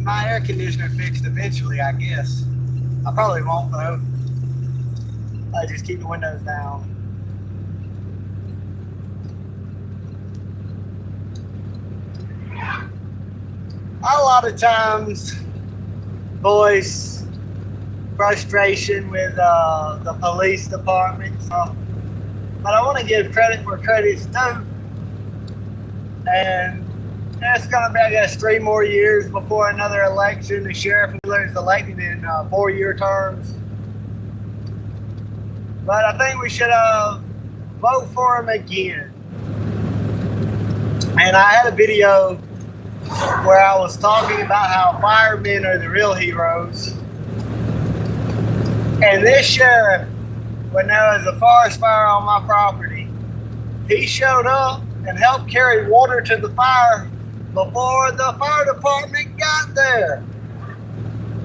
my air conditioner fixed eventually, I guess. I probably won't though. I just keep the windows down. I, a lot of times, voice frustration with the police department. But I want to give credit where credit's due. And it's going to be, I guess, 3 more years before another election. The sheriff is elected in 4-year terms. But I think we should vote for him again. And I had a video where I was talking about how firemen are the real heroes. And this sheriff, when there was a forest fire on my property, he showed up and helped carry water to the fire before the fire department got there.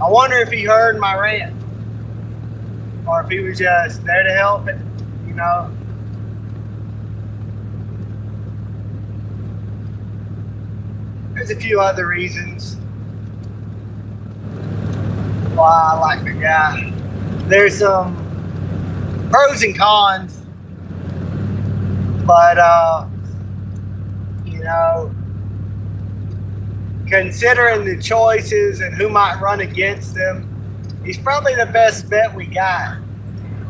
I wonder if he heard my rant, or if he was just there to help it, you know. There's a few other reasons why I like the guy. There's some pros and cons, but you know, considering the choices and who might run against him, he's probably the best bet we got.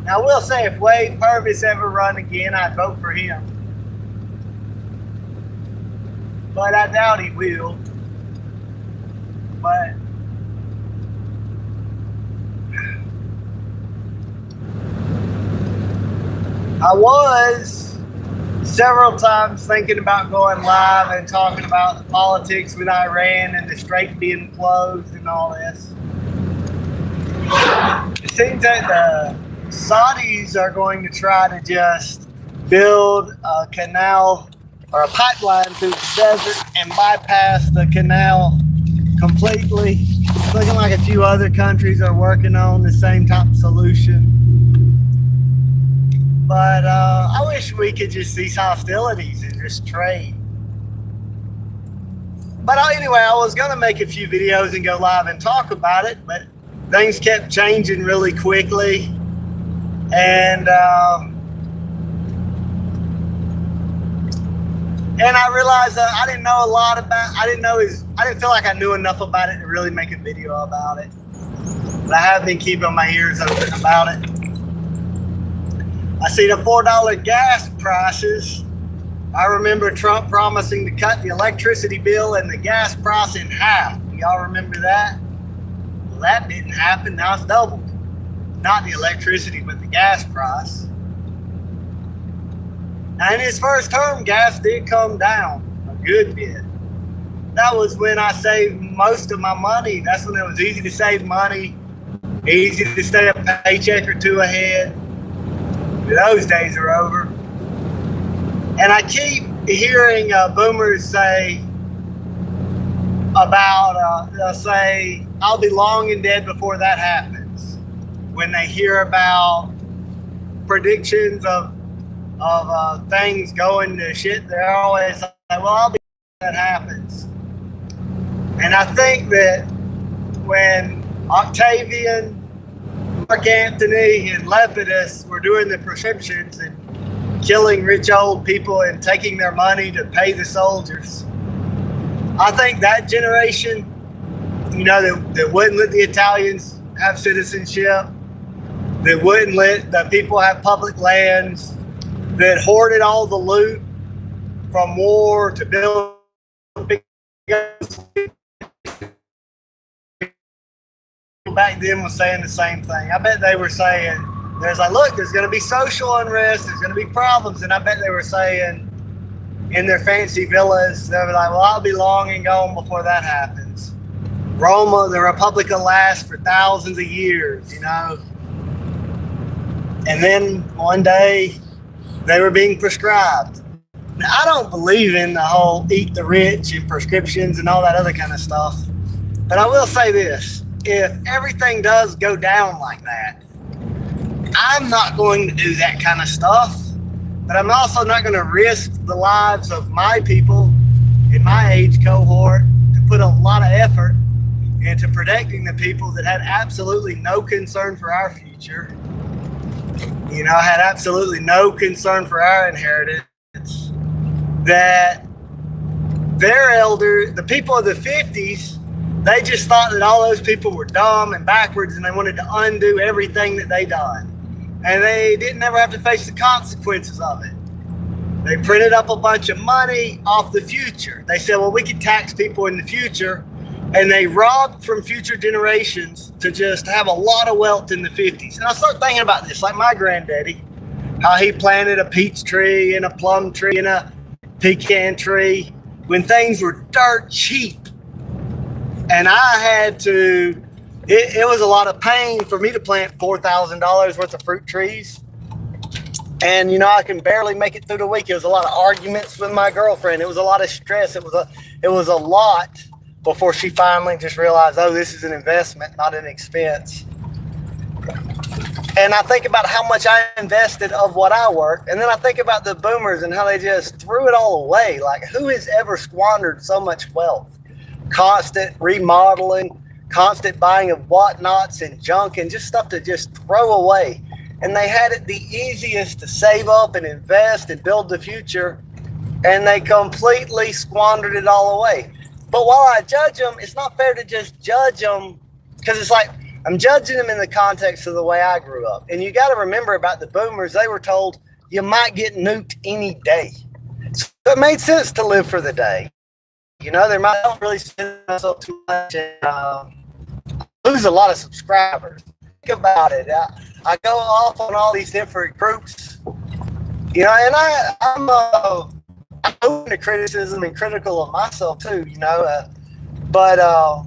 Now, I will say, if Wade Purvis ever run again, I'd vote for him. But I doubt he will. But I was several times thinking about going live and talking about the politics with Iran and the strait being closed and all this. It seems that the Saudis are going to try to just build a canal or a pipeline through the desert and bypass the canal completely. It's looking like a few other countries are working on the same type of solution. But I wish we could just cease hostilities and just trade. But anyway, I was going to make a few videos and go live and talk about it, but things kept changing really quickly. And I realized that I didn't know a lot about, I didn't feel like I knew enough about it to really make a video about it. But I have been keeping my ears open about it. I see the $4 gas prices. I remember Trump promising to cut the electricity bill and the gas price in half. Y'all remember that? Well, that didn't happen. Now it's doubled. Not the electricity, but the gas price. Now, in his first term, gas did come down a good bit. That was when I saved most of my money. That's when it was easy to save money, easy to stay a paycheck or two ahead. Those days are over. And I keep hearing boomers say about, they'll say, I'll be long and dead before that happens. When they hear about predictions of things going to shit, they're always like, well, I'll be when that happens. And I think that when Octavian, Mark Antony, and Lepidus were doing the prescriptions and killing rich old people and taking their money to pay the soldiers, I think that generation, you know, that wouldn't let the Italians have citizenship, that wouldn't let the people have public lands, that hoarded all the loot from war to build big guns. Back then was saying the same thing. I bet they were saying, there's like, look, there's going to be social unrest, there's going to be problems. And I bet they were saying in their fancy villas, they were like, well, I'll be long and gone before that happens. Roma, the Republic will last for thousands of years, you know. And then one day, they were being prescribed. Now, I don't believe in the whole eat the rich and prescriptions and all that other kind of stuff. But I will say this. If everything does go down like that, I'm not going to do that kind of stuff. But I'm also not going to risk the lives of my people in my age cohort to put a lot of effort to protecting the people that had absolutely no concern for our future, had absolutely no concern for our inheritance, that their elders, the people of the 50s, they just thought that all those people were dumb and backwards, and they wanted to undo everything that they done. And they didn't ever have to face the consequences of it. They printed up a bunch of money off the future. They said, well, we could tax people in the future. And they robbed from future generations to just have a lot of wealth in the 50s. And I start thinking about this, like my granddaddy, how he planted a peach tree and a plum tree and a pecan tree when things were dirt cheap. And I had to, it was a lot of pain for me to plant $4,000 worth of fruit trees. And, I can barely make it through the week. It was a lot of arguments with my girlfriend. It was a lot of stress. It was a lot before she finally just realized, oh, this is an investment, not an expense. And I think about how much I invested of what I worked. And then I think about the boomers and how they just threw it all away. Like, who has ever squandered so much wealth? Constant remodeling, constant buying of whatnots and junk and just stuff to just throw away. And they had it the easiest to save up and invest and build the future, and they completely squandered it all away. But while I judge them, it's not fair to just judge them, because it's like I'm judging them in the context of the way I grew up. And you got to remember about the boomers, they were told you might get nuked any day. So it made sense to live for the day. They might not really spend myself too much and lose a lot of subscribers. Think about it. I go off on all these different groups, and I'm open to criticism and critical of myself too, but I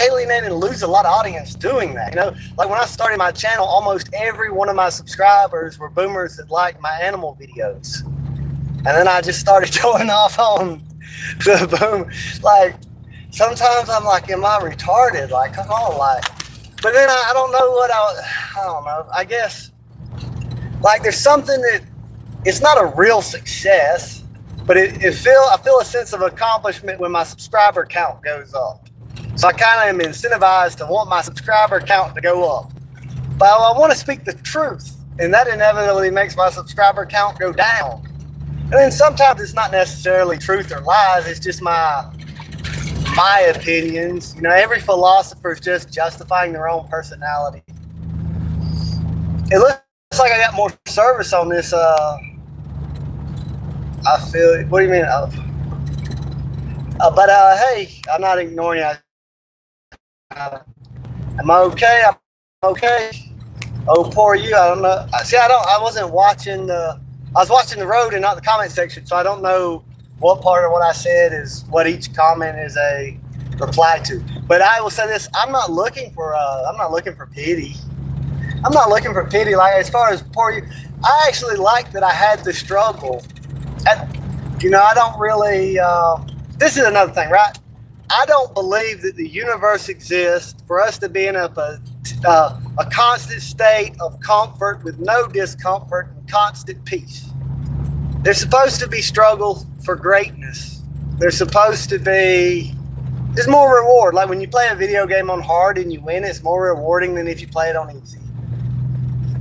alienate and lose a lot of audience doing that. Like when I started my channel, almost every one of my subscribers were boomers that liked my animal videos. And then I just started going off on the boom. Like, sometimes I'm like, am I retarded? Like, come on, like. But then I don't know what I don't know. I guess, like, there's something that, it's not a real success, but I feel a sense of accomplishment when my subscriber count goes up. So I kind of am incentivized to want my subscriber count to go up. But I want to speak the truth, and that inevitably makes my subscriber count go down. And then sometimes it's not necessarily truth or lies, it's just my opinions. Every philosopher is just justifying their own personality. It looks like I got more service on this. I feel it. What do you mean? But hey, I'm not ignoring you. Am I okay? I'm okay. Oh, poor you. I don't know. See, I wasn't watching I was watching the road and not the comment section, so I don't know what part of what I said is what each comment is a reply to. But I will say this: I'm not looking for pity. I'm not looking for pity. Like, as far as poor you, I actually like that I had the struggle. I don't really. This is another thing, right? I don't believe that the universe exists for us to be in a constant state of comfort with no discomfort and constant peace. There's supposed to be struggle for greatness. There's more reward. Like when you play a video game on hard and you win, it's more rewarding than if you play it on easy.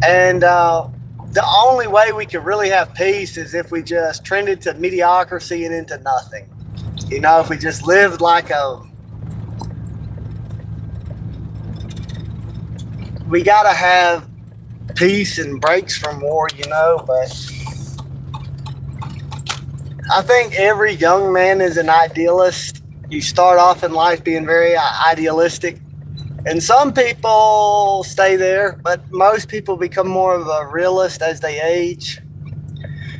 And the only way we could really have peace is if we just trended to mediocrity and into nothing. If we just lived like we gotta have peace and breaks from war, but I think every young man is an idealist. You start off in life being very idealistic, and some people stay there, but most people become more of a realist as they age.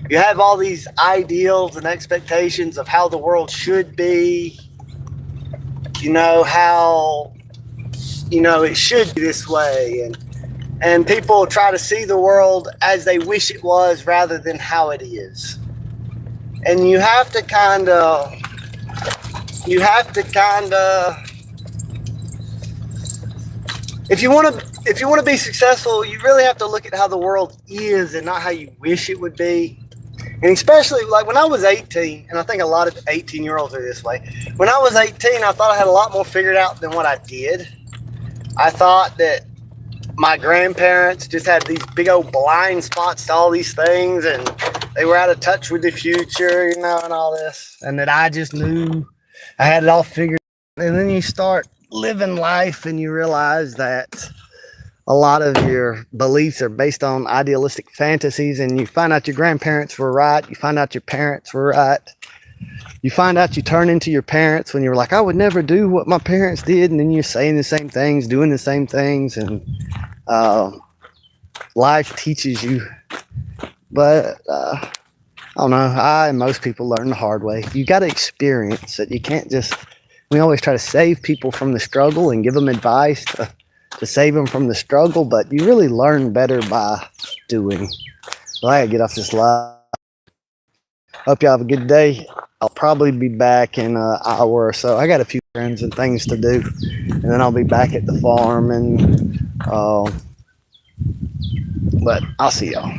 You have all these ideals and expectations of how the world should be, how it should be this way, and people try to see the world as they wish it was rather than how it is. And you have to kind of if you want to be successful, you really have to look at how the world is and not how you wish it would be. And especially like when I was 18, and I think a lot of 18-year-olds are this way. When I was 18, I thought I had a lot more figured out than what I did. I thought that my grandparents just had these big old blind spots to all these things, and they were out of touch with the future, you know, and all this, and that I just knew I had it all figured out. And then you start living life and you realize that a lot of your beliefs are based on idealistic fantasies, and you find out your grandparents were right, you find out your parents were right, you find out you turn into your parents when you were like, I would never do what my parents did, and then you're saying the same things, doing the same things, and life teaches you. But I don't know, I and most people learn the hard way. You got to experience it. You can't just, we always try to save people from the struggle and give them advice to save them from the struggle, but you really learn better by doing. Well, I gotta get off this live. Hope y'all have a good day. I'll probably be back in an hour or so. I got a few friends and things to do, and then I'll be back at the farm, and but I'll see y'all.